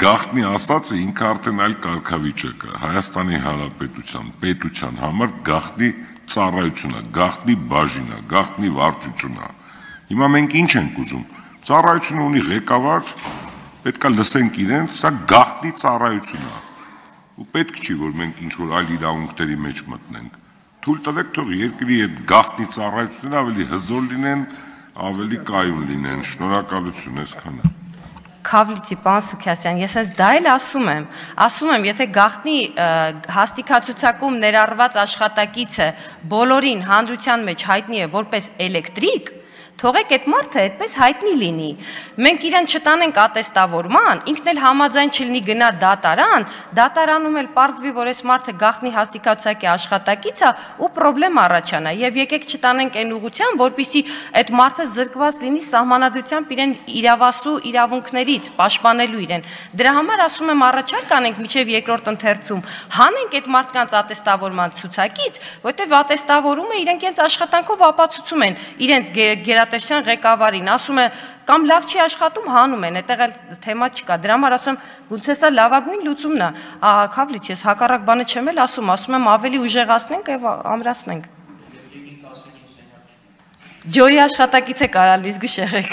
գաղտնի աստածը ինքը արդեն այլ կարգավիճակ է, Հայաստանի Հանրապետության պետության համար գաղտնի ծառայություն է, գաղտնի բաժին է, գաղտնի վարչություն է։ Հիմա մենք ինչ ենք ուզում։ Ծառայությունը ունի ղեկավար, պետք է լսենք իրենց, սա գաղտնի ծառայություն է։ Ու պետք չի, որ մենք ինչ-որ այլ իրավունքների մեջ մտնենք։ Թույլ տվեք, թող երկրի այդ գաղտնի ծառայությունները ավելի հզոր լինեն, ավելի կայուն լինեն։ Շնորհակալություն, այսքանը։ Քավլիցի պարոն Սուքիասյան, ես այս դա էլ ասում եմ, եթե գաղտնի հաստիքացուցակում ներառված աշխատակիցը բոլորին հանրության մեջ հայտնի է որպես էլեկտրիկ, թողեք այդ մարդը այդպես հայտնի լինի։ Մենք իրեն չտանենք ատեստավորման, ինքն էլ համաձայն չլինի գնար դատարան, դատարանում էլ պարզվի, որ այս մարդը գաղտնի հաստիքացուցակի աշխատակից է ու պրոբլեմ առաջանա։ Եվ եկեք չտանենք այն ուղղությամբ, որպեսզի այդ մարդը զրկված լինի սահմանադրությամբ իրեն իրավասու իրավունքներից, պաշտպանելու իրեն։ Դրա համար ասում եմ առաջարկ անենք մինչև երկրորդ ընթերցում, հանենք այդ մարդկանց ատեստավորման ցուցակից, որտեղ ատեստավորումը իրենք իրենց աշխատանքով ապացուցում են իրենց գերատեսչության ղեկավարին, ասում է կամ լավ չի աշխատում, հանում են, այդտեղ էլ թեմա չկա։ Դրա համար ասում եմ, գուցե սա լավագույն լուծումն է։ Քավլից, ես հակառակ բանը չեմ էլ ասում եմ ավելի ուժեղացնենք եւ ամրացնենք։ Ջոյի աշխատակից է կարա լիզգու շեղեք։